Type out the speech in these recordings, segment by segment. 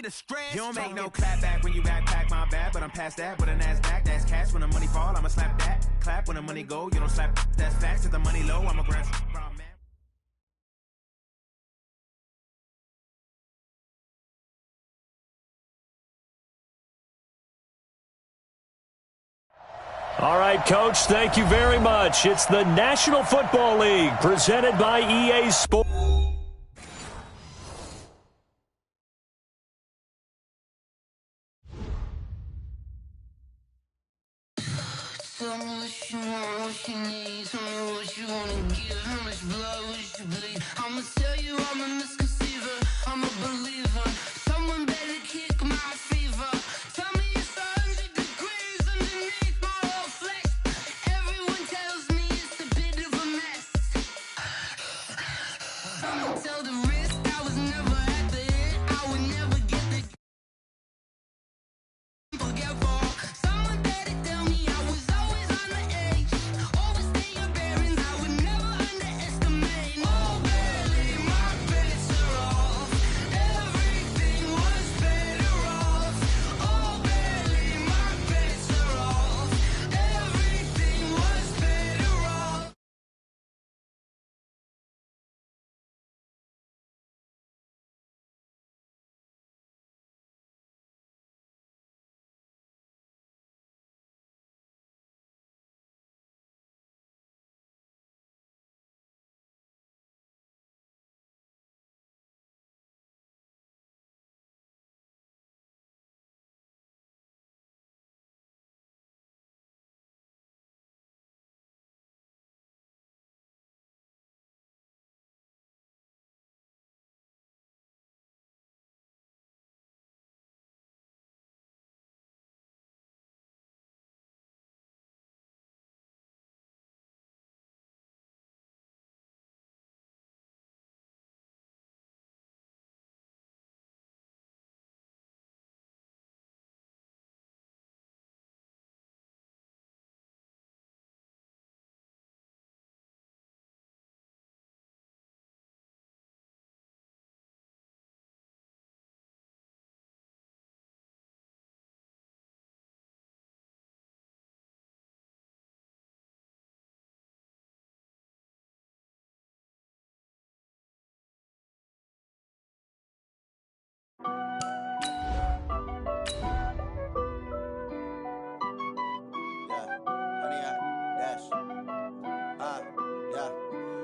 to stress. You don't make no clap back when you backpack, my bad. But I'm past that, but a NASDAQ, that's cash. When the money fall, I'ma slap that. Clap when the money go, you don't slap, that's facts. If the money low, I'ma grab man. All right, Coach, thank you very much. It's the National Football League presented by EA Sports. Tell me what you want, what you need. Tell me what you want to give. How much blood would you bleed? I'ma tell you I'm a misconceiver. I'm a believer. Someone better kick my fever. Tell me it's 100 degrees underneath my whole flesh. Everyone tells me it's a bit of a mess. I'ma tell the risk I was never at the end. I would never get the forget for. Someone better tell me I was always on the edge. Overstay your bearings, I would never underestimate. Oh, barely, my bets are off. Everything was better off. Oh, barely, my bets are off. Everything was better off.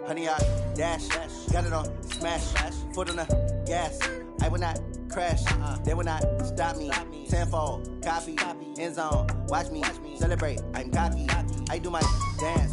Honey, I dash, got it on smash, foot on the gas. I will not crash, they will not stop me. Tenfold, copy, end zone, watch me celebrate. I'm cocky, I do my dance.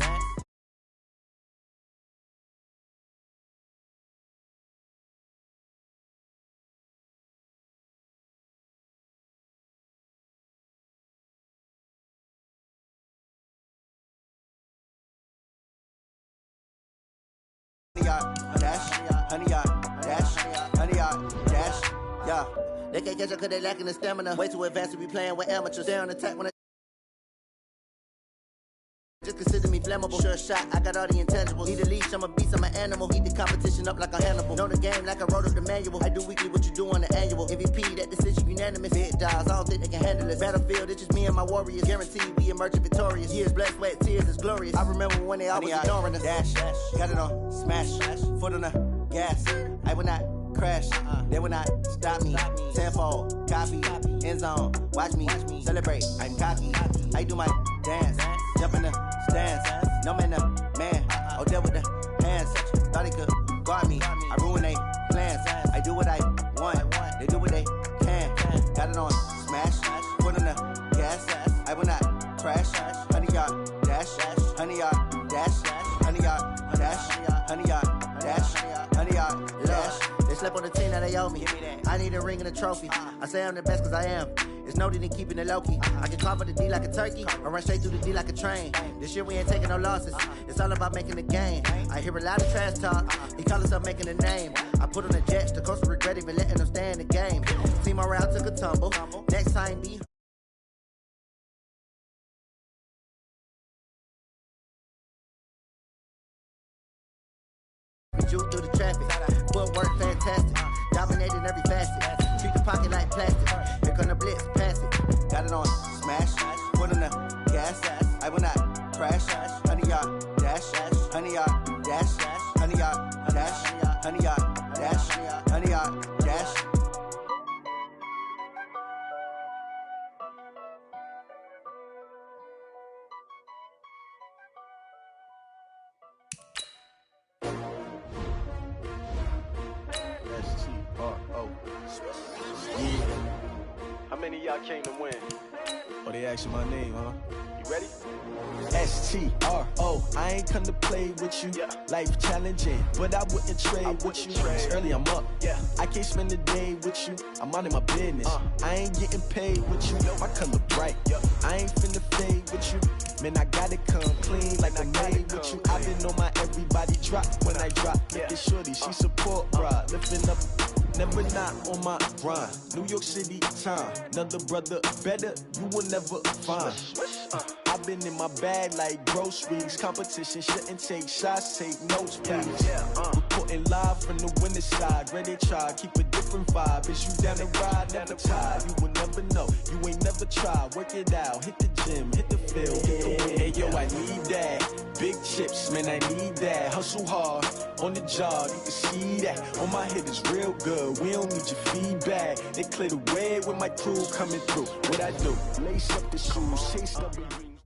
Yeah. They can't catch up cause they lacking the stamina. Way too advanced to be playing with amateurs. Stay on attack when I just consider me flammable. Sure shot, I got all the intangibles. Need a leash, I'm a beast, I'm an animal. Eat the competition up like a Hannibal. Know the game like I wrote up the manual. I do weekly what you do on the annual. MVP, that decision unanimous. Big dogs, I don't think they can handle this. Battlefield, it's just me and my warriors. Guaranteed we emerge victorious. Years, blood, sweat, tears, it's glorious. I remember when they always ignoring us. Dash, got it on smash, foot on the gas. I will not crash, they will not stop me. Tenfold, copy, end zone, watch me celebrate. I'm cocky, I do my dance, jump in the stands. No man, the man, oh deal with the hands. Thought he could guard me, I ruin they plans. I do what I want, they do what they can. Got it on smash, foot on the gas. I will not crash, honey yard dash, honey yard dash, honey yard dash, honey yard dash, honey yard dash. They slept on the team that they owe me. I need a ring and a trophy. I say I'm the best cause I am. It's noted in keeping it low-key. I can carve up the D like a turkey or run straight through the D like a train. This year we ain't taking no losses. It's all about making the game. I hear a lot of trash talk. He call himself making a name. I put on the Jets. The coach will regret even letting them stay in the game. Team morale took a tumble. Next time be you through the traffic. Footwork fantastic. Dominating every facet. Treat the pocket like plastic. Here come the blitz, pass it. Got it on smash, put in the gas. I will not crash. 100-yard dash, 100-yard dash, 100-yard dash, 100-yard dash, 100-yard dash. S-T-R-O. Yeah. How many of y'all came to win? Oh, they asking my name, huh? You ready? S-T-R-O. I ain't come to play with you. Yeah. Life challenging, but I wouldn't trade with you. It's early, I'm up. Yeah. I can't spend the day with you. I'm minding my business. I ain't getting paid with you. My color bright. I ain't finna fade with you. Man, I gotta come clean like I made with you. I've been on my everybody drop when I drop. Look at shorty, she support, bruh. Lifting up. Never not on my grind. New York City time. Another brother better, you will never find. I've been in my bag like groceries. Competition shouldn't take shots, take notes, please. Reporting live from the winning side. Ready to try, keep a different vibe. Is you down the ride, never tired. You will never know, you ain't never tried. Work it out, hit the gym, hit the field, hit the win. Hey yo, I need that. Big chips, man, I need that. Hustle hard, on the job, you can see that. On my head is real good, we don't need your feedback. They clear the way with my crew coming through. What I do, lace up the shoes, chase up the ring.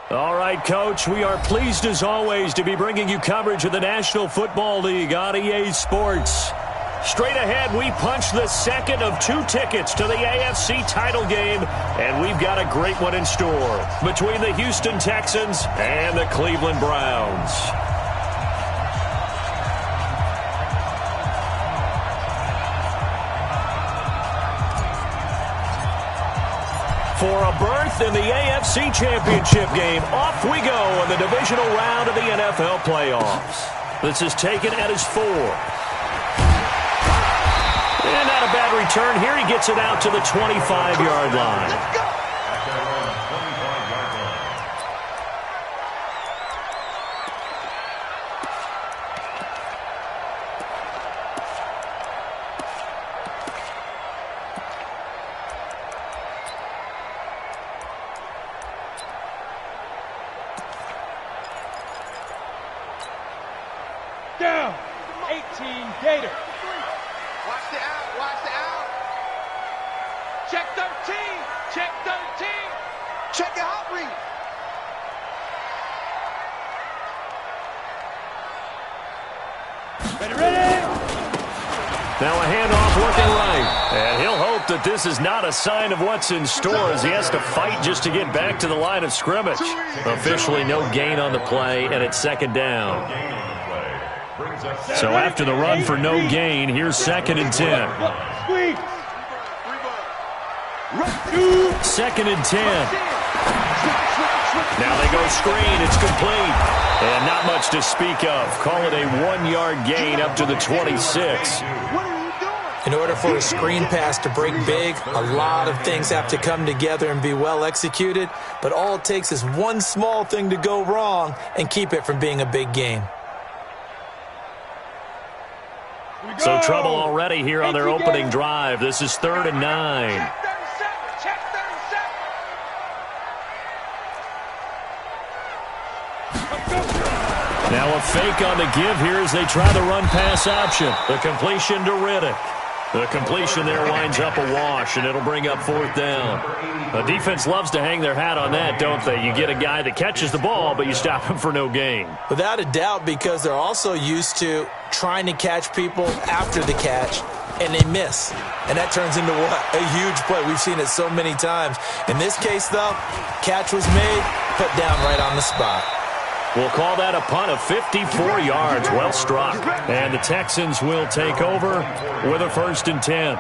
All right, Coach, we are pleased as always to be bringing you coverage of the National Football League on EA Sports. Straight ahead, we punch the second of 2 tickets to the AFC title game, and we've got a great one in store between the Houston Texans and the Cleveland Browns. For a berth in the AFC Championship game, off we go in the divisional round of the NFL playoffs. This is taken at his 4. And not a bad return here. He gets it out to the 25-yard line. Let's go! Down, 18 Gator. Watch the out, watch the out. Check 13, check 13. Check the out read. Ready? Now a handoff looking right. And he'll hope that this is not a sign of what's in store as he has to fight just to get back to the line of scrimmage. Officially no gain on the play, and it's second down. So after the run for no gain, here's 2nd and 10. Squeeze. 2nd and 10. Now they go screen. It's complete. And not much to speak of. Call it a 1-yard gain up to the 26. In order for a screen pass to break big, a lot of things have to come together and be well executed. But all it takes is one small thing to go wrong and keep it from being a big gain. So trouble already here on their opening drive. This is 3rd and 9. Check 37. Now a fake on the give here as they try the run-pass option. The completion to Riddick. The completion there winds up a wash, and it'll bring up 4th down. The defense loves to hang their hat on that, don't they? You get a guy that catches the ball, but you stop him for no gain. Without a doubt, because they're also used to trying to catch people after the catch, and they miss. And that turns into what? A huge play. We've seen it so many times. In this case, though, catch was made, put down right on the spot. We'll call that a punt of 54 yards. Well struck. And the Texans will take over with a 1st and 10.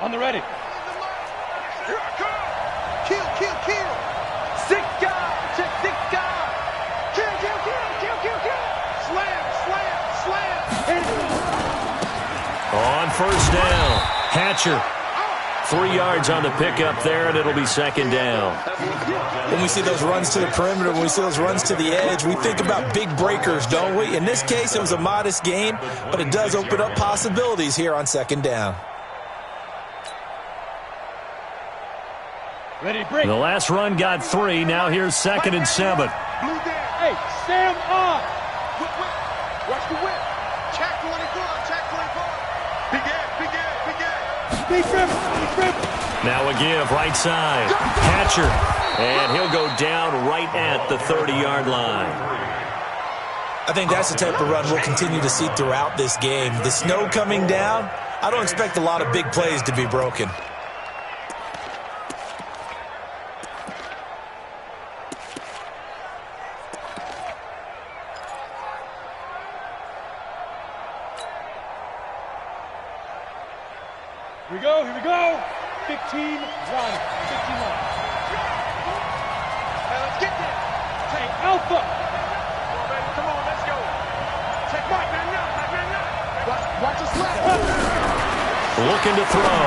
On the ready. Here I come. Kill, kill, kill. Sick guy. Check sick guy. Kill, kill, kill, kill, kill, kill. Slam, slam, slam. On 1st down. Hatcher. 3 yards on the pickup there, and it'll be second down. When we see those runs to the perimeter, when we see those runs to the edge, we think about big breakers, don't we? In this case, it was a modest gain, but it does open up possibilities here on second down. Ready, break. The last run got 3. Now here's 2nd and 7. Hey, stand up. Whip. Watch the whip. Check 24. Check 24. Big air. Big rip. Now a give, right side. Hatcher. And he'll go down right at the 30-yard line. I think that's the type of run we'll continue to see throughout this game. The snow coming down, I don't expect a lot of big plays to be broken. Here we go. 15 run. 15 run. Hey, let's get there. Hey, Alpha. Come on, baby. Come on, let's go. Check right now. Watch us left. Looking to throw.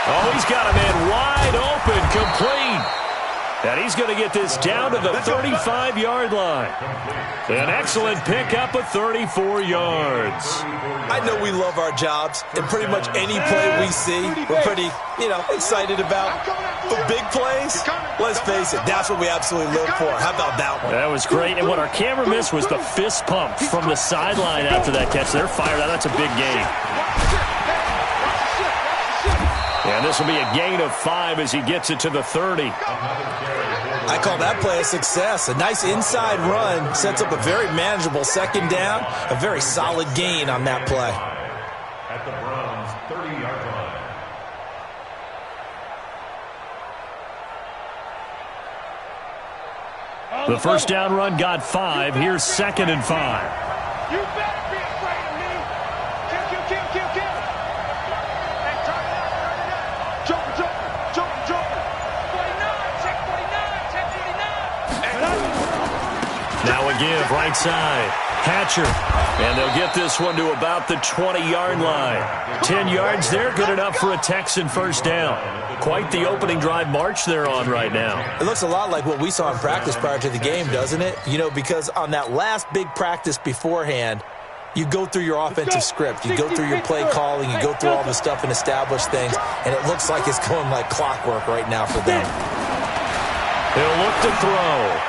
Oh, he's got a man wide open, complete. And he's going to get this down to the 35-yard line. An excellent pickup of 34 yards. I know we love our jobs, and pretty much any play we see, we're pretty, excited about. But big plays, let's face it, that's what we absolutely live for. How about that one? That was great. And what our camera missed was the fist pump from the sideline after that catch. They're fired out. That's a big gain. And this will be a gain of 5 as he gets it to the 30. I call that play a success. A nice inside run sets up a very manageable second down, a very solid gain on that play. At the Browns' 30-yard line. The first down run got 5. Here's 2nd and 5. You better be afraid of me. Kill. Hey, turn it up. Joker. 49, check 49, check 49. Now a give, right side. Hatcher. And they'll get this one to about the 20-yard line. 10 yards there, good enough for a Texan first down. Quite the opening drive march they're on right now. It looks a lot like what we saw in practice prior to the game, doesn't it? Because on that last big practice beforehand, you go through your offensive script, you go through your play calling, you go through all the stuff and establish things, and it looks like it's going like clockwork right now for them. He'll look to throw.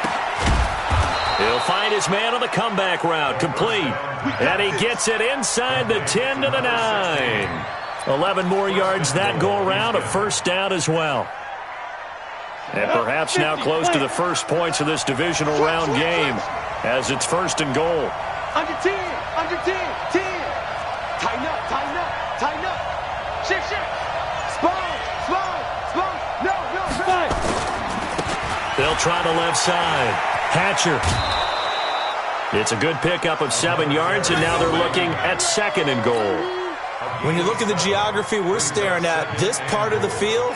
He'll find his man on the comeback route, complete. And he gets it inside the 10 to the 9. 11 more yards that go around, a first down as well. And perhaps now close to the first points of this divisional round game as it's 1st and goal. Under 10. Tighten up. Shift. Spawn. No. They'll try the left side. Hatcher. It's a good pickup of 7 yards, and now they're looking at 2nd and goal. When you look at the geography we're staring at, this part of the field,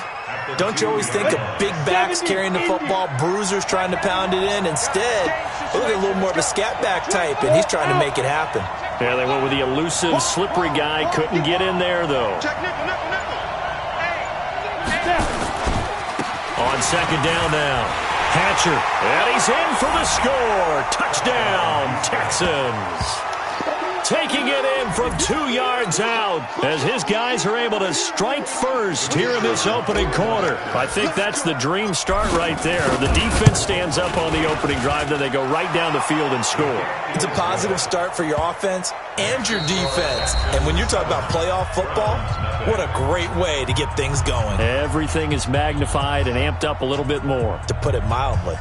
don't you always think of big backs carrying the football, bruisers trying to pound it in? Instead, look at a little more of a scat back type, and he's trying to make it happen. Yeah, they went with the elusive, slippery guy. Couldn't get in there, though. Check nickel. On 2nd down now. Hatcher. And he's in for the score. Touchdown, Texans. Taking it in from 2 yards out as his guys are able to strike first here in this opening quarter. I think that's the dream start right there. The defense stands up on the opening drive, then they go right down the field and score. It's a positive start for your offense and your defense. And when you're talking about playoff football, what a great way to get things going. Everything is magnified and amped up a little bit more. To put it mildly.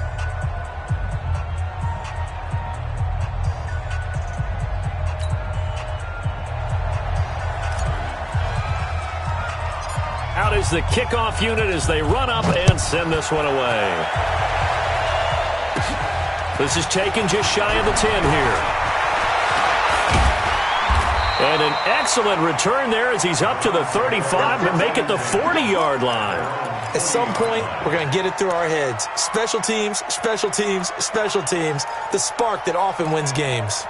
Out is the kickoff unit as they run up and send this one away. This is taken just shy of the 10 here. And an excellent return there as he's up to the 35 and make it the 40-yard line. At some point, we're going to get it through our heads. Special teams, special teams, special teams. The spark that often wins games.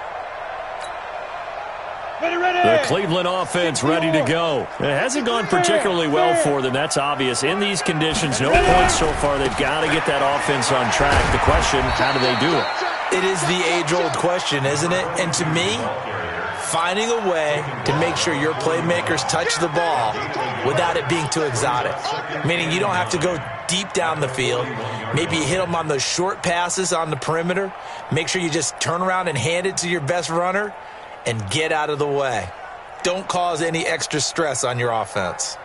The Cleveland offense ready to go. It hasn't gone particularly well for them. That's obvious. In these conditions, no points so far. They've got to get that offense on track. The question, how do they do it? It is the age-old question, isn't it? And to me, finding a way to make sure your playmakers touch the ball without it being too exotic. Meaning you don't have to go deep down the field. Maybe you hit them on those short passes on the perimeter. Make sure you just turn around and hand it to your best runner and get out of the way. Don't cause any extra stress on your offense.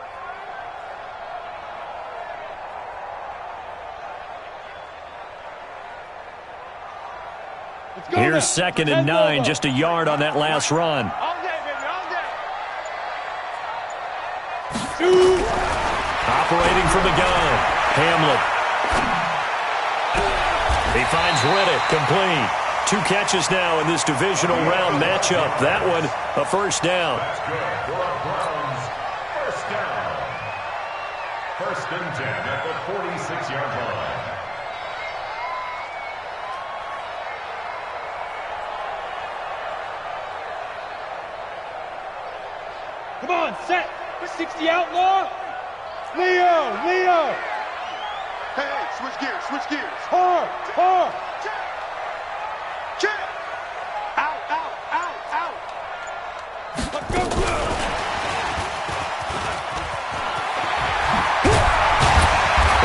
Here's 2nd and 9, just a yard on that last run. Operating from the gun, Hamlet. He finds Riddick, complete. 2 catches now in this divisional round matchup. That one, a first down. First down. 1st and 10 at the 46-yard line. Come on, set. 60 outlaw. Leo. Hey, switch gears. Hard. Check. Out. Let's go.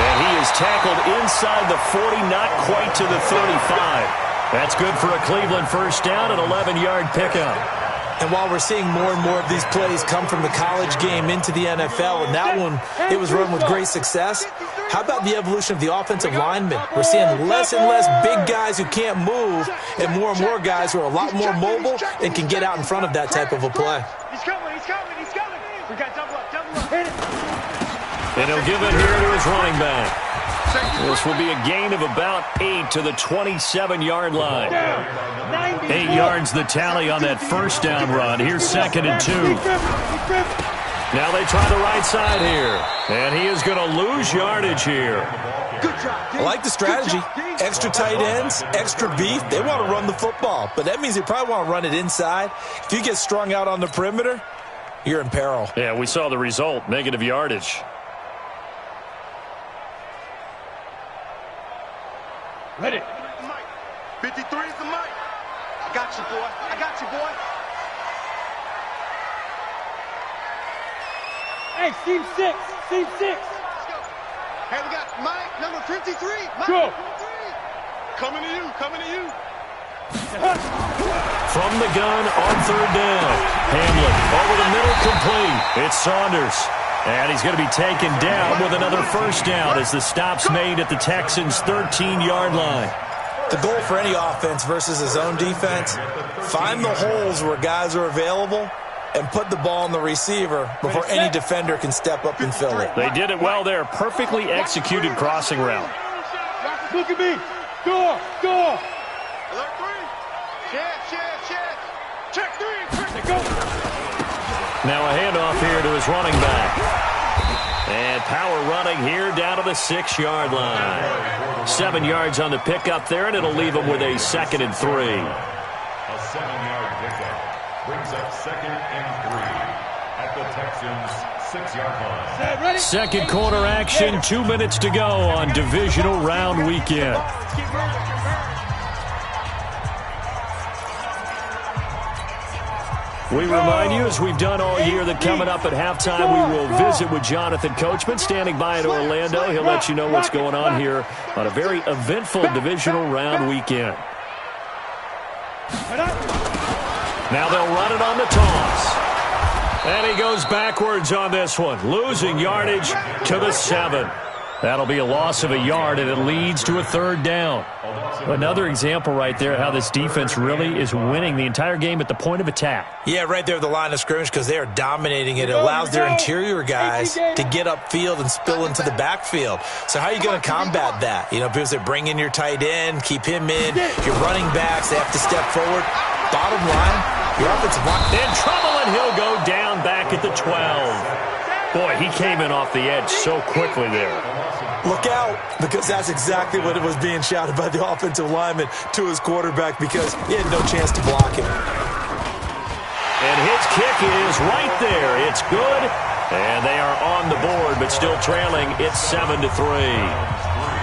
And he is tackled inside the 40, not quite to the 35. That's good for a Cleveland first down, an 11-yard pickup. And while we're seeing more and more of these plays come from the college game into the NFL, and that one, it was run with great success, how about the evolution of the offensive linemen? We're seeing less and less big guys who can't move and more guys who are a lot more mobile and can get out in front of that type of a play. He's coming. We got double up. Hit it. And he'll give it here to his running back. This will be a gain of about 8 to the 27-yard line. 8 yards the tally on that first down run. Here's 2nd and 2. Now they try the right side here. And he is going to lose yardage here. I like the strategy. Extra tight ends, extra beef. They want to run the football, but that means they probably want to run it inside. If you get strung out on the perimeter, you're in peril. Yeah, we saw the result, negative yardage. Ready. 53 is the mic. I got you, boy. Hey, team 6. Let's go. Hey, we got Mike, number 53. Mike, Go. 53. Coming to you. From the gun on 3rd down. Hamlet over the middle, complete. It's Saunders. And he's going to be taken down with another first down as the stop's made at the Texans' 13-yard line. The goal for any offense versus a zone defense, find the holes where guys are available and put the ball on the receiver before any defender can step up and fill it. They did it well there. Perfectly executed crossing route. Look at me. Door. Alert 3. Check 3. Go. Now a handoff here to his running back. And power running here down to the 6-yard line. 7 yards on the pickup there, and it'll leave him with a 2nd and 3. A 7-yard pickup brings up 2nd and 3 at the Texans' 6-yard line. Second quarter action, 2 minutes to go on divisional round weekend. We remind you, as we've done all year, that coming up at halftime, we will visit with Jonathan Coachman, standing by in Orlando. He'll let you know what's going on here on a very eventful divisional round weekend. Now they'll run it on the toss. And he goes backwards on this one, losing yardage to the 7. That'll be a loss of a yard, and it leads to a 3rd down. Another example right there how this defense really is winning the entire game at the point of attack. Yeah, right there at the line of scrimmage because they are dominating it. It allows their interior guys to get upfield and spill into the backfield. So how are you going to combat that? You know, because they bring in your tight end, keep him in. Your running backs, they have to step forward. Bottom line, your offensive line. In trouble, and he'll go down back at the 12. Boy, he came in off the edge so quickly there. Look out, because that's exactly what it was being shouted by the offensive lineman to his quarterback because he had no chance to block him. And his kick is right there. It's good. And they are on the board, but still trailing. It's 7-3.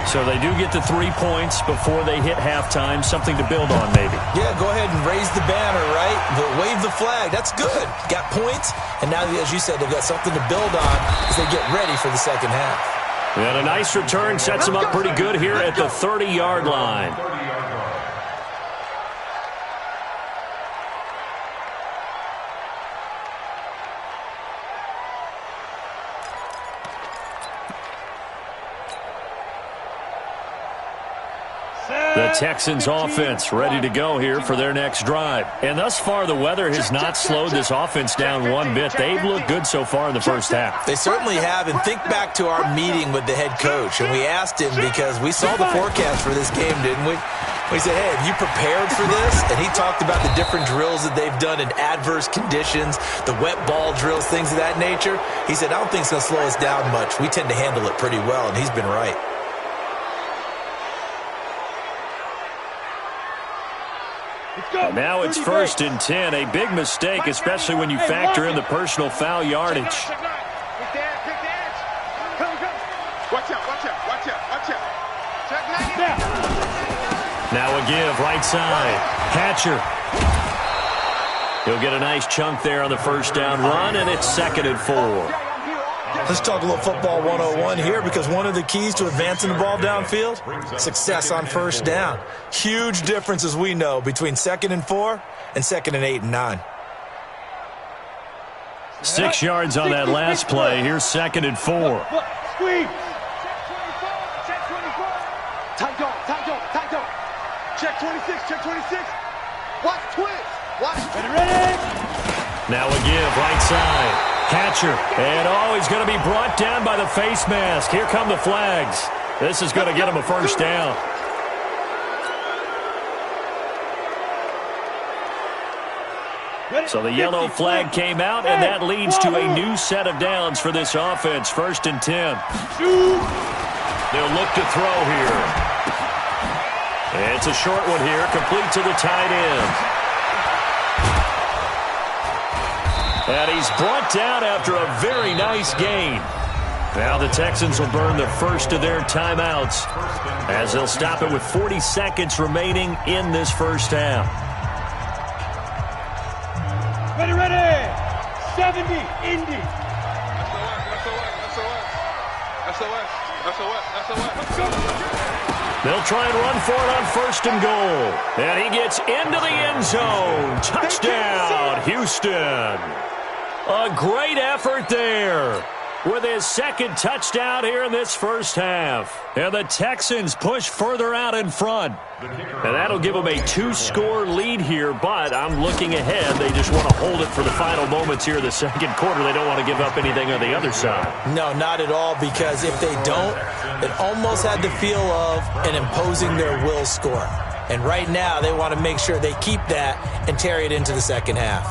So they do get the 3 points before they hit halftime. Something to build on, maybe. Yeah, go ahead and raise the banner, right? Wave the flag. That's good. Got points. And now, as you said, they've got something to build on as they get ready for the second half. And a nice return sets them up pretty good here at the 30-yard line. The Texans offense ready to go here for their next drive. And thus far, the weather has not slowed this offense down one bit. They've looked good so far in the first half. They certainly have. And think back to our meeting with the head coach. And we asked him because we saw the forecast for this game, didn't we? We said, hey, have you prepared for this? And he talked about the different drills that they've done in adverse conditions, the wet ball drills, things of that nature. He said, I don't think it's going to slow us down much. We tend to handle it pretty well, and he's been right. Now it's 1st and 10. A big mistake, especially when you factor in the personal foul yardage. Watch out, watch out, watch out, watch out. Now a give, right side. Hatcher. He'll get a nice chunk there on the first down run, and it's 2nd and 4. Let's talk a little football 101 here, because one of the keys to advancing the ball downfield, success on first down. Huge difference, as we know, between 2nd and 4 and 2nd and 8 and 9. 6 yards on that last play. Here's 2nd and 4. Squeeze. Tight dog, tight dog, tight dog. Check 26, check 26. Watch twist. Watch. Ready. Now a give, right side. Hatcher. And, he's going to be brought down by the face mask. Here come the flags. This is going to get him a first down. So the yellow flag came out, and that leads to a new set of downs for this offense. 1st and 10. They'll look to throw here. It's a short one here, complete to the tight end. And he's brought down after a very nice gain. Now the Texans will burn the first of their timeouts as they'll stop it with 40 seconds remaining in this first half. Ready, ready. 70, Indy. They'll try and run for it on 1st and goal. And he gets into the end zone. Touchdown, Houston. A great effort there with his 2nd touchdown here in this first half. And the Texans push further out in front. And that'll give them a 2-score lead here, but I'm looking ahead. They just want to hold it for the final moments here in the second quarter. They don't want to give up anything on the other side. No, not at all, because if they don't, it almost had the feel of an imposing their will score. And right now, they want to make sure they keep that and carry it into the second half.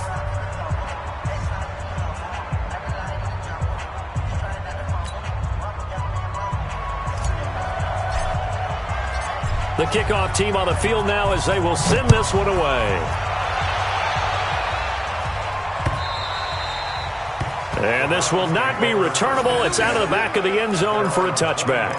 The kickoff team on the field now as they will send this one away. And this will not be returnable. It's out of the back of the end zone for a touchback.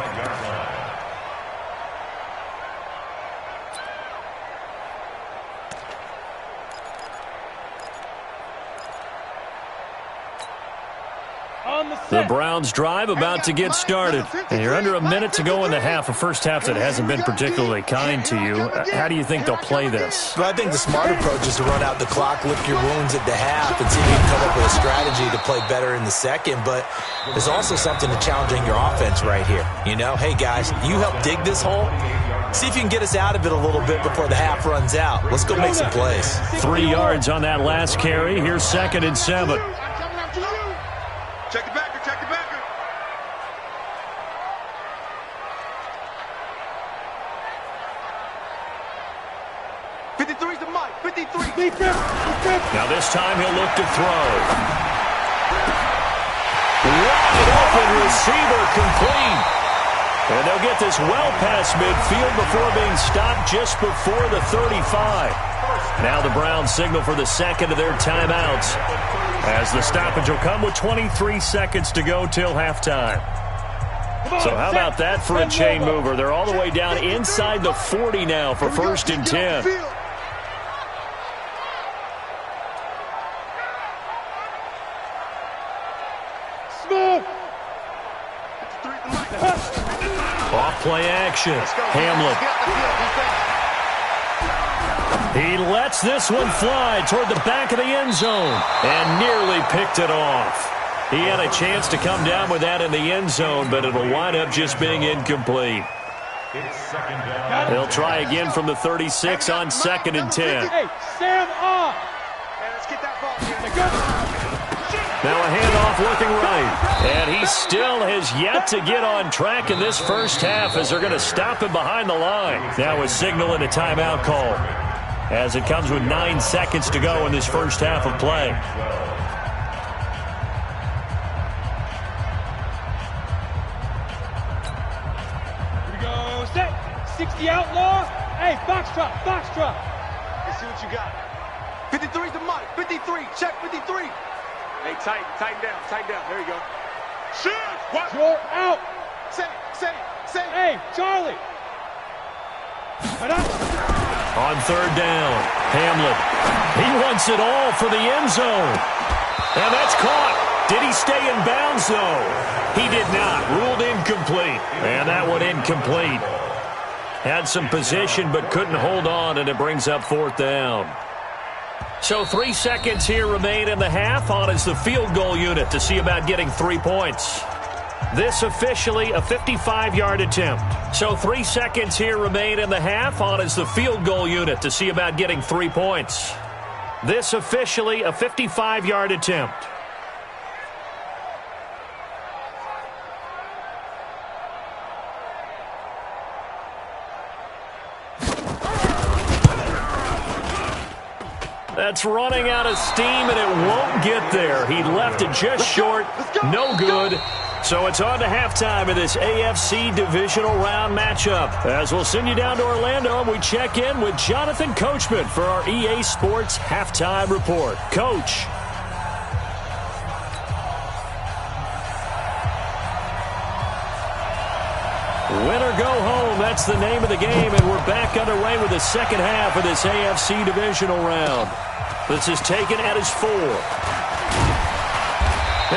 The Browns drive about to get started. And you're under a minute to go in the half, a first half that hasn't been particularly kind to you. How do you think they'll play this? Well, I think the smart approach is to run out the clock, lick your wounds at the half, and see if you can come up with a strategy to play better in the second. But there's also something to challenging your offense right here. You know, hey, guys, you help dig this hole. See if you can get us out of it a little bit before the half runs out. Let's go make some plays. 3 yards on that last carry. Here's 2nd and 7. Check the backer, check the backer. '53's the mic, 53. Now this time he'll look to throw. Wide open receiver complete. And they'll get this well past midfield before being stopped just before the 35. Now the Browns signal for the second of their timeouts, as the stoppage will come with 23 seconds to go till halftime. So how about that for a chain mover? They're all the way down inside the 40 now for 1st and 10. Off play action. Hamlin. He lets this one fly toward the back of the end zone and nearly picked it off. He had a chance to come down with that in the end zone, but it'll wind up just being incomplete. They'll try again from the 36 on 2nd and 10. Hey, Sam off. Now a handoff looking right. And he still has yet to get on track in this first half as they're going to stop him behind the line. Now a signal and a timeout call, as it comes with 9 seconds to go in this first half of play. Here we go. Set. 60 outlaw. Hey, box drop. Let's see what you got. 53's the mic. 53. Check 53. Hey, tighten down. There you go. Shoot. What? Short out. Say. Hey, Charlie. Right up. On 3rd down, Hamlin. He wants it all for the end zone. And that's caught. Did he stay in bounds, though? He did not. Ruled incomplete. And that one incomplete. Had some position but couldn't hold on, and it brings up 4th down. So 3 seconds here remain in the half. On is the field goal unit to see about getting 3 points. This officially a 55-yard attempt. So 3 seconds here remain in the half. On is the field goal unit to see about getting 3 points. This officially a 55-yard attempt. That's running out of steam, and it won't get there. He left it just short. No good. So it's on to halftime in this AFC divisional round matchup. As we'll send you down to Orlando, and we check in with Jonathan Coachman for our EA Sports Halftime Report. Coach. Win or go home, that's the name of the game, and we're back underway with the second half of this AFC divisional round. This is taken at his 4.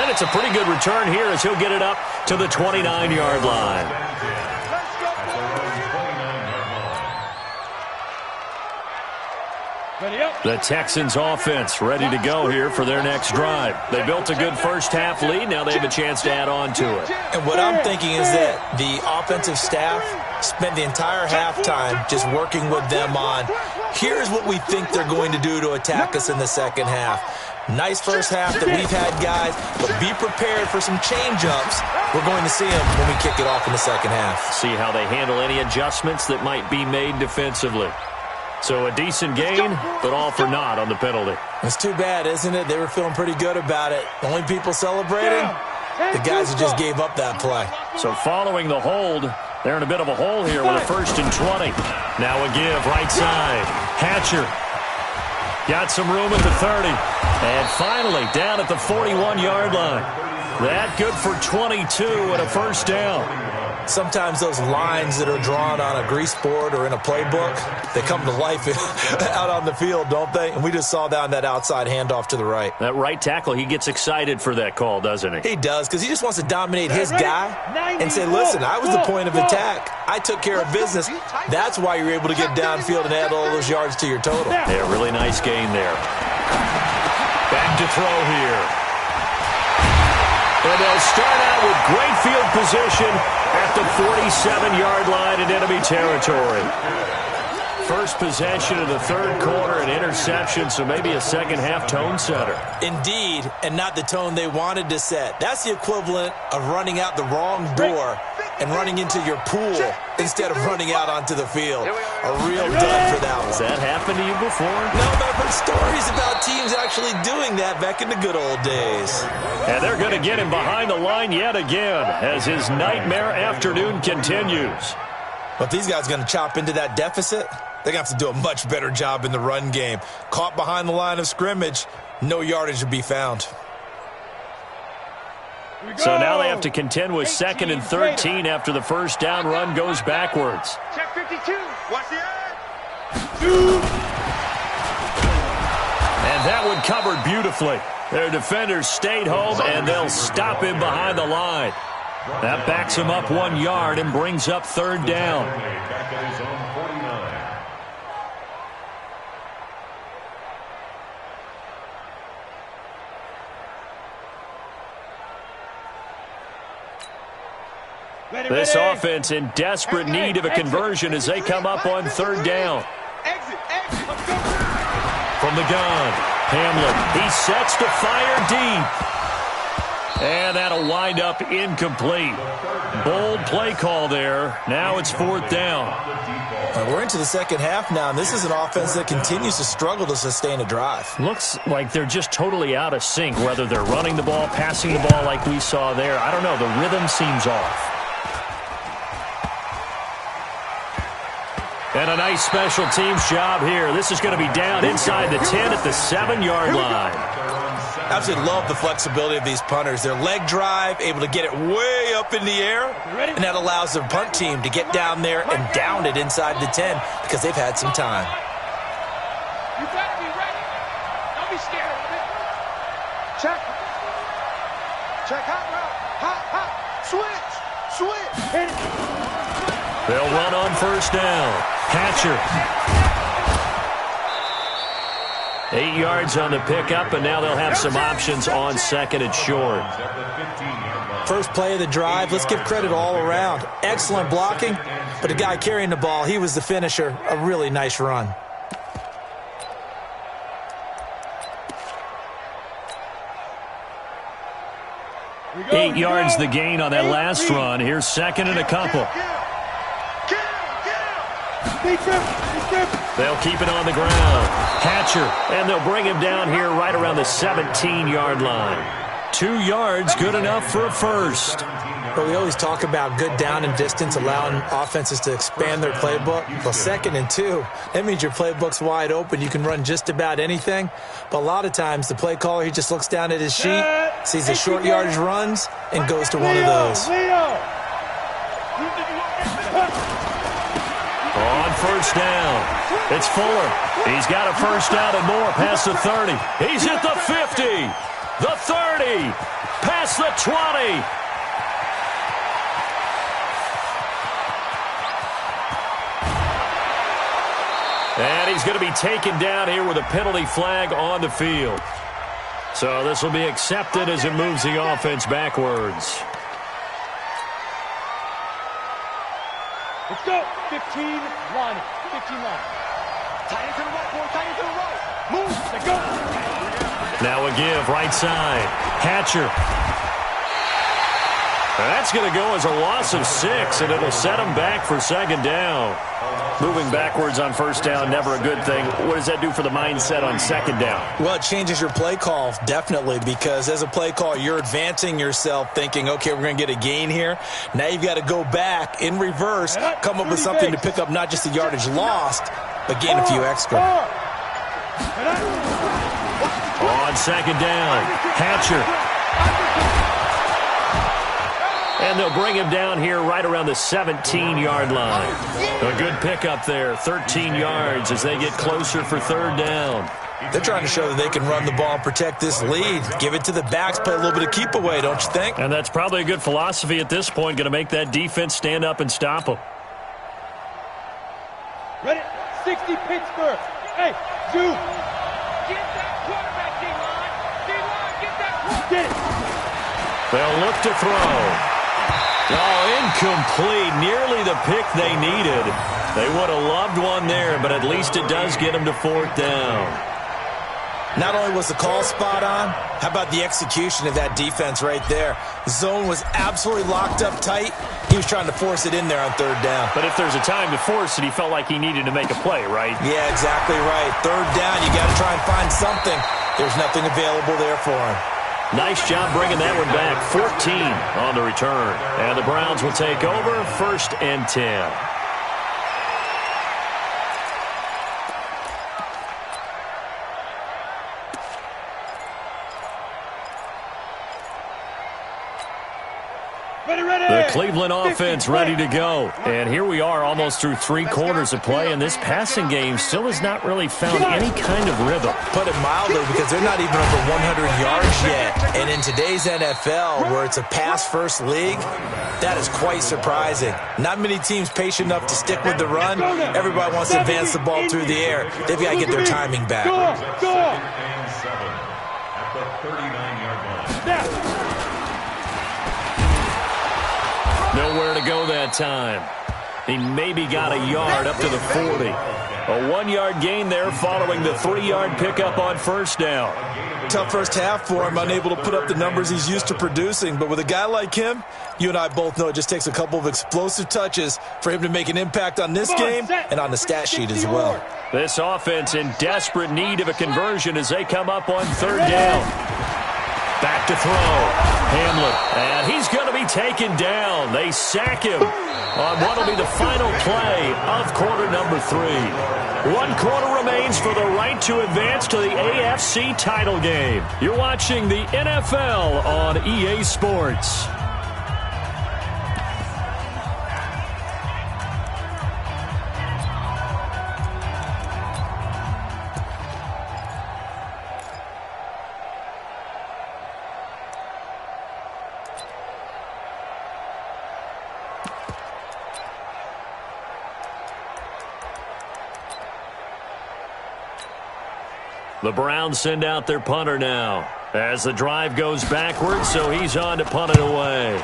And it's a pretty good return here as he'll get it up to the 29-yard line. The Texans offense ready to go here for their next drive. They built a good first half lead. Now they have a chance to add on to it. And what I'm thinking is that the offensive staff spent the entire halftime just working with them on, here's what we think they're going to do to attack us in the second half. Nice first half that we've had, guys, but be prepared for some change-ups. We're going to see them when we kick it off in the second half. See how they handle any adjustments that might be made defensively. So a decent gain, but all for naught on the penalty. It's too bad, isn't it? They were feeling pretty good about it. Only people celebrating, the guys who just gave up that play. So following the hold, they're in a bit of a hole here with a 1st and 20. Now a give, right side. Hatcher got some room at the 30. And finally down at the 41-yard line. That good for 22 and a 1st down. Sometimes those lines that are drawn on a grease board or in a playbook, they come to life out on the field, don't they? And we just saw down that outside handoff to the right. That right tackle, he gets excited for that call, doesn't he? He does, because he just wants to dominate his guy and say, listen, I was the point of attack. I took care of business. That's why you're able to get downfield and add all those yards to your total. Yeah, really nice gain there. Back to throw here. And they'll start out with great field position at the 47-yard line in enemy territory. First possession of the 3rd quarter, an interception, so maybe a second-half tone setter. Indeed, and not the tone they wanted to set. That's the equivalent of running out the wrong door and running into your pool instead of running out onto the field. A real dud for that one. Has that happened to you before? No, but I've heard stories about teams actually doing that back in the good old days. And they're going to get him behind the line yet again as his nightmare afternoon continues. But these guys going to chop into that deficit? They're going to have to do a much better job in the run game. Caught behind the line of scrimmage, no yardage to be found. So now they have to contend with 2nd and 13 after the first down run goes backwards. Check 52. Watch the eye. And that one covered beautifully. Their defenders stayed home, and they'll stop him behind the line. That backs him up 1 yard and brings up 3rd down. Back at his own 49. This offense in desperate need of a conversion as they come up on 3rd down. Exit. Let's go. From the gun, Hamlin, he sets to fire deep. And that'll wind up incomplete. Bold play call there. Now it's 4th down. We're into the second half now, and this is an offense that continues to struggle to sustain a drive. Looks like they're just totally out of sync, whether they're running the ball, passing the ball like we saw there. I don't know. The rhythm seems off. And a nice special teams job here. This is going to be down inside the 10 at the 7-yard line. I absolutely love the flexibility of these punters. Their leg drive, able to get it way up in the air, and that allows their punt team to get down there and down it inside the 10 because they've had some time. You better be ready. Don't be scared of it. Check. Hot route. Hot. Switch. They'll run on 1st down. Hatcher. 8 yards on the pickup, and now they'll have some options on 2nd and short. First play of the drive, let's give credit all around. Excellent blocking, but the guy carrying the ball, he was the finisher. A really nice run. Eight yards the gain on that last run. Here's 2nd and a couple. They'll keep it on the ground. Hatcher, and they'll bring him down here right around the 17-yard line. 2 yards, good enough for a first. Well, we always talk about good down and distance, allowing offenses to expand their playbook. Well, 2nd and 2, that means your playbook's wide open. You can run just about anything. But a lot of times, the play caller, he just looks down at his sheet, sees the short yardage runs, and goes to one of those. On 1st down, it's Fuller. He's got a first down and more past the 30. He's at the 50, the 30, past the 20. And he's going to be taken down here with a penalty flag on the field. So this will be accepted as it moves the offense backwards. Let's go. 15 line. Tight into the right, boy. Tight into the right. Move. Let's go. Now a give, right side. Hatcher. That's going to go as a loss of 6, and it'll set him back for 2nd down. Moving backwards on 1st down, never a good thing. What does that do for the mindset on 2nd down? Well, it changes your play call, definitely, because as a play call, you're advancing yourself thinking, okay, we're going to get a gain here. Now you've got to go back in reverse, come up with something to pick up not just the yardage lost, but gain a few extra. On 2nd down, Hatcher. And they'll bring him down here right around the 17-yard line. A good pickup there, 13 yards as they get closer for 3rd down. They're trying to show that they can run the ball and protect this lead. Give it to the backs, play a little bit of keep away, don't you think? And that's probably a good philosophy at this point, going to make that defense stand up and stop them. Ready? 60 Pittsburgh. Hey, Zoo. Get that quarterback, D-line. D-line, get that quarterback. Get it. They'll look to throw. Oh, incomplete. Nearly the pick they needed. They would have loved one there, but at least it does get them to 4th down. Not only was the call spot on, how about the execution of that defense right there? The zone was absolutely locked up tight. He was trying to force it in there on 3rd down. But if there's a time to force it, he felt like he needed to make a play, right? Yeah, exactly right. 3rd down, you got to try and find something. There's nothing available there for him. Nice job bringing that one back. 14 on the return. And the Browns will take over 1st and 10. The Cleveland offense ready to go. And here we are almost through 3 quarters of play, and this passing game still has not really found any kind of rhythm. Put it mildly, because they're not even over 100 yards yet. And in today's NFL, where it's a pass-first league, that is quite surprising. Not many teams patient enough to stick with the run. Everybody wants to advance the ball through the air. They've got to get their timing back. Second and 7 at the 39-yard line. Nowhere to go that time. He maybe got a yard up to the 40. A 1-yard gain there following the 3-yard pickup on first down. Tough first half for him, unable to put up the numbers he's used to producing. But with a guy like him, you and I both know it just takes a couple of explosive touches for him to make an impact on this game and on the stat sheet as well. This offense in desperate need of a conversion as they come up on third down. Back to throw. Hamlet, and he's going to be taken down. They sack him on what will be the final play of quarter number 3. 1 quarter remains for the right to advance to the AFC title game. You're watching the NFL on EA Sports. The Browns send out their punter now as the drive goes backwards, so he's on to punt it away.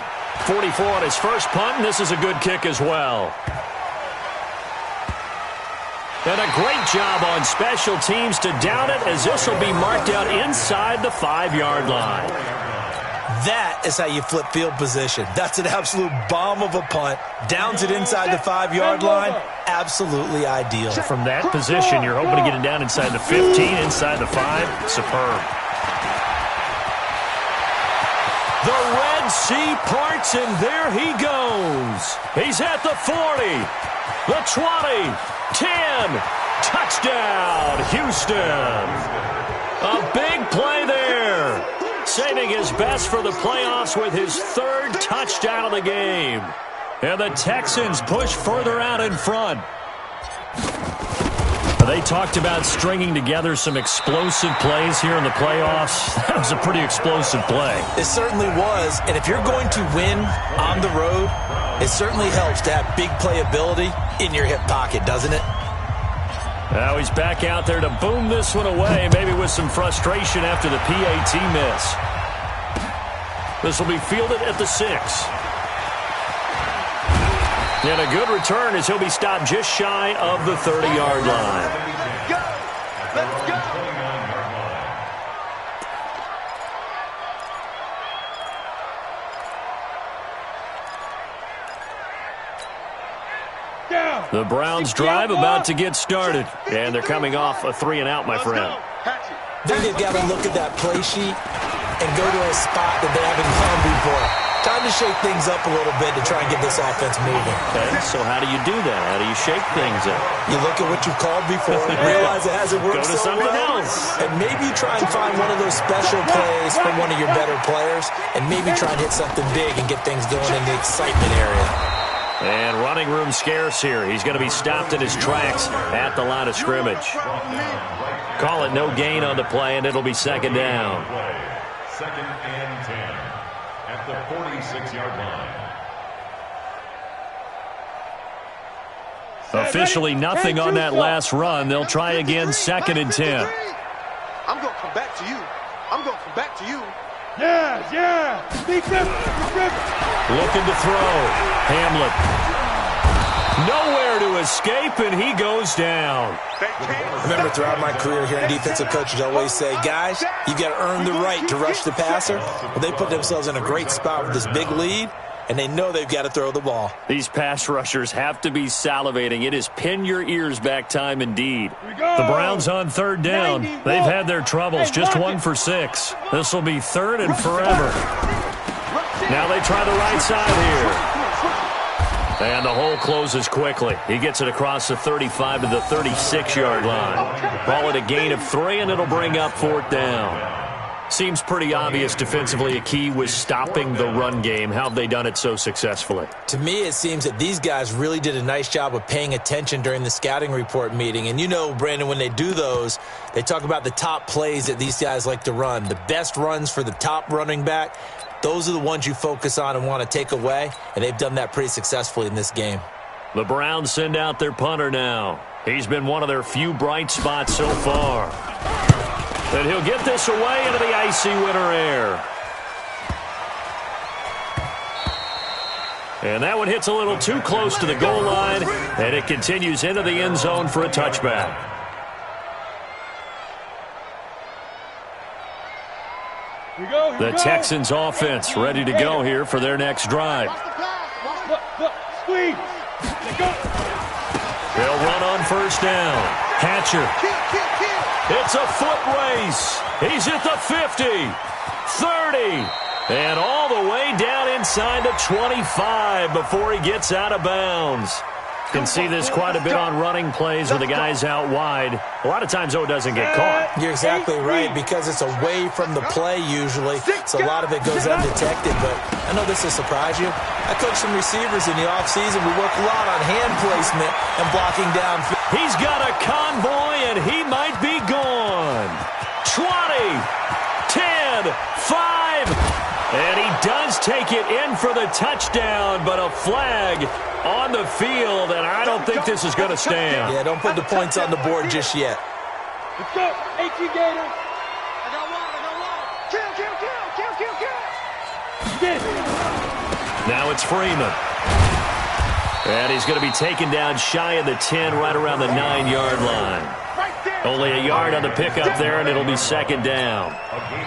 44 on his first punt, and this is a good kick as well. And a great job on special teams to down it, as this will be marked out inside the 5-yard line. That is how you flip field position. That's an absolute bomb of a punt. Downs it inside the 5-yard line. Absolutely ideal. From that position, you're hoping to get it down inside the 15, inside the 5. Superb. The Red Sea parts, and there he goes. He's at the 40, the 20, 10. Touchdown, Houston. A big play there. Saving his best for the playoffs with his 3rd touchdown of the game. And the Texans push further out in front. They talked about stringing together some explosive plays here in the playoffs. That was a pretty explosive play. It certainly was. And if you're going to win on the road, it certainly helps to have big playability in your hip pocket, doesn't it? Now he's back out there to boom this one away, maybe with some frustration after the PAT miss. This will be fielded at the 6. And a good return as he'll be stopped just shy of the 30-yard line. Let's go! The Browns drive about to get started, and they're coming off a 3-and-out, my friend. I think they've got to look at that play sheet and go to a spot that they haven't gone before. Time to shake things up a little bit to try and get this offense moving. Okay, so how do you do that? How do you shake things up? You look at what you've called before, realize it hasn't worked Go to so something well, else. and maybe try and find one of those special plays from one of your better players, and maybe try and hit something big and get things going in the excitement area. And running room scarce here. He's going to be stopped in his tracks at the line of scrimmage. Call it no gain on the play, and it'll be 2nd down. 2nd and 10 at the 46-yard line. Officially nothing on that last run. They'll try again, 2nd and 10. I'm going to come back to you. I'm going to come back to you. Yeah. Looking to throw. Hamlet. Nowhere to escape, and he goes down. Remember, throughout my career here in defensive coaches, I always say, guys, you've got to earn the right to rush the passer. Well, they put themselves in a great spot with this big lead, and they know they've got to throw the ball. These pass rushers have to be salivating. It is pin your ears back time indeed. The Browns on 3rd down. They've had their troubles, just 1 for 6. This will be 3rd and forever. Now they try the right side here. And the hole closes quickly. He gets it across the 35 to the 36-yard line. Call it a gain of 3, and it'll bring up 4th down. Seems pretty obvious defensively a key was stopping the run game. How have they done it so successfully? To me, it seems that these guys really did a nice job of paying attention during the scouting report meeting. And you know, Brandon, when they do those, they talk about the top plays that these guys like to run. The best runs for the top running back, those are the ones you focus on and want to take away. And they've done that pretty successfully in this game. The Browns send out their punter now. He's been one of their few bright spots so far. And he'll get this away into the icy winter air. And that one hits a little too close to the goal line, and it continues into the end zone for a touchback. The Texans offense ready to go here for their next drive. Squeeze. They'll run on first down. Hatcher. It's a foot race. He's at the 50, 30, and all the way down inside the 25 before he gets out of bounds. You can see this quite a bit on running plays with the guys out wide. A lot of times, though, it doesn't get caught. You're exactly right, because it's away from the play usually, so a lot of it goes undetected. But I know this will surprise you. I coach some receivers in the offseason. We work a lot on hand placement and blocking down. He's got a convoy, and he might be gone. 20, 10, 5, and he does take it in for the touchdown, but a flag on the field, and I don't think this is going to stand. Yeah, don't put the points on the board just yet. Let's go. 18 Gators. I got one. Kill. Now it's Freeman. And he's going to be taken down shy of the 10, right around the 9-yard line. Only a yard on the pickup there, and it'll be second down.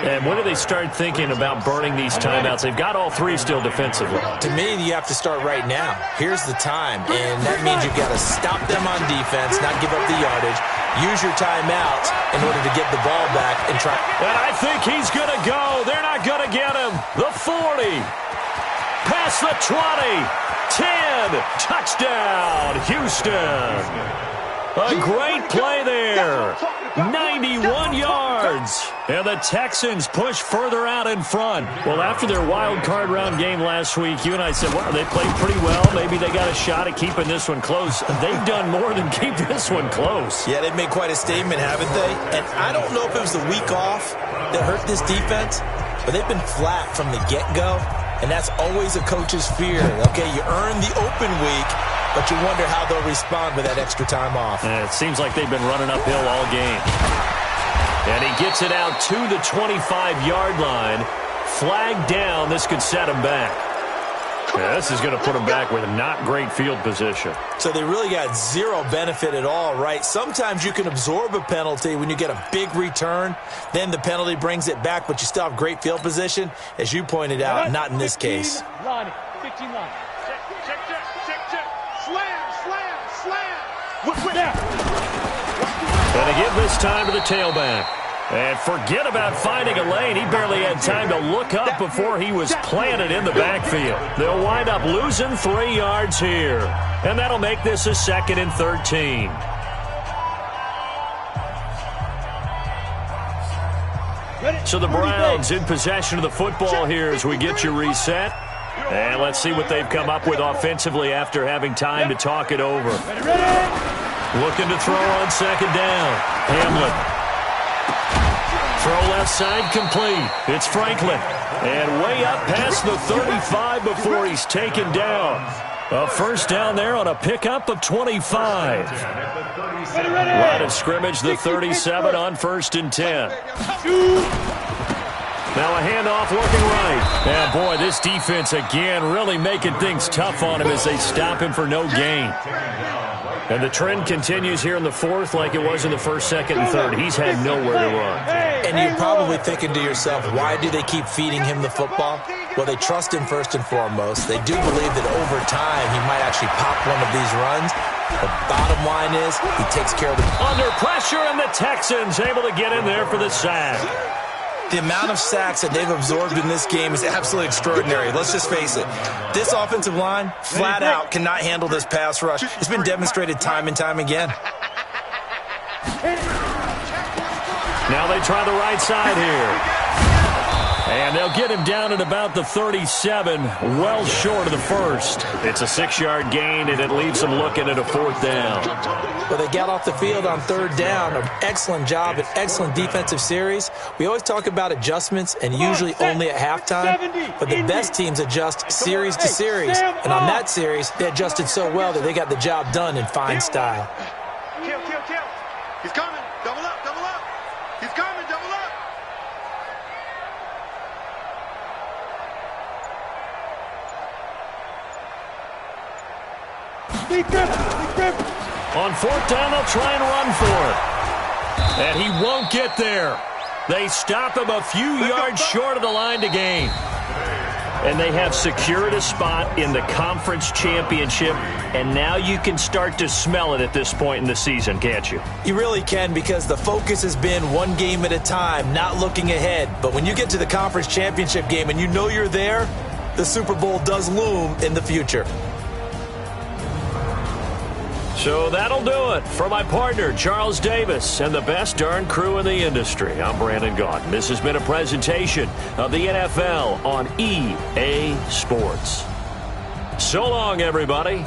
And when do they start thinking about burning these timeouts? They've got all three still defensively. To me, you have to start right now. Here's the time, and that means you've got to stop them on defense, not give up the yardage. Use your timeouts in order to get the ball back and try. And I think he's going to go. They're not going to get him. The 40. Past the 20. 10. Touchdown, Houston. A great play there. 91 yards. And the Texans push further out in front. Well, after their wild card round game last week, you and I said, wow, they played pretty well. Maybe they got a shot at keeping this one close. They've done more than keep this one close. Yeah, they've made quite a statement, haven't they? And I don't know if it was the week off that hurt this defense, but they've been flat from the get-go. And that's always a coach's fear. Okay, you earn the open week, but you wonder how they'll respond with that extra time off. And it seems like they've been running uphill all game. And he gets it out to the 25-yard line. Flag down. This could set him back. Yeah, this is going to put him back with not great field position. So they really got zero benefit at all, right? Sometimes you can absorb a penalty when you get a big return. Then the penalty brings it back, but you still have great field position. As you pointed out, not in this case. 15 line. Check. Slam. And they give this time to the tailback. And forget about finding a lane. He barely had time to look up before he was planted in the backfield. They'll wind up losing 3 yards here. And that'll make this a 2nd and 13. So the Browns in possession of the football here as we get you reset. And let's see what they've come up with offensively after having time to talk it over. Looking to throw on 2nd down. Hamlin. Throw left side complete. It's Franklin. And way up past the 35 before he's taken down. A first down there on a pickup of 25. Line of scrimmage, the 37 on 1st and 10. Now a handoff working right. And boy, this defense again really making things tough on him as they stop him for no gain. And the trend continues here in the 4th like it was in the 1st, 2nd, and 3rd. He's had nowhere to run. And you're probably thinking to yourself, why do they keep feeding him the football? Well, they trust him first and foremost. They do believe that over time he might actually pop one of these runs. The bottom line is he takes care of the... Under pressure, and the Texans able to get in there for the sack. The amount of sacks that they've absorbed in this game is absolutely extraordinary. Let's just face it. This offensive line, flat out, cannot handle this pass rush. It's been demonstrated time and time again. Now they try the right side here. And they'll get him down at about the 37, well short of the first. It's a 6-yard gain, and it leaves them looking at a 4th down. Well, they got off the field on 3rd down. An excellent job, an excellent defensive series. We always talk about adjustments, and usually only at halftime. But the best teams adjust series to series. And on that series, they adjusted so well that they got the job done in fine style. Kill. He's coming. Double up. He's coming. Double up. On 4th down, they'll try and run for it. And he won't get there. They stop him a few yards short of the line to gain. And they have secured a spot in the conference championship, and now you can start to smell it at this point in the season, can't you? You really can, because the focus has been one game at a time, not looking ahead. But when you get to the conference championship game and you know you're there, the Super Bowl does loom in the future. So that'll do it. For my partner, Charles Davis, and the best darn crew in the industry, I'm Brandon Gaudin. This has been a presentation of the NFL on EA Sports. So long, everybody.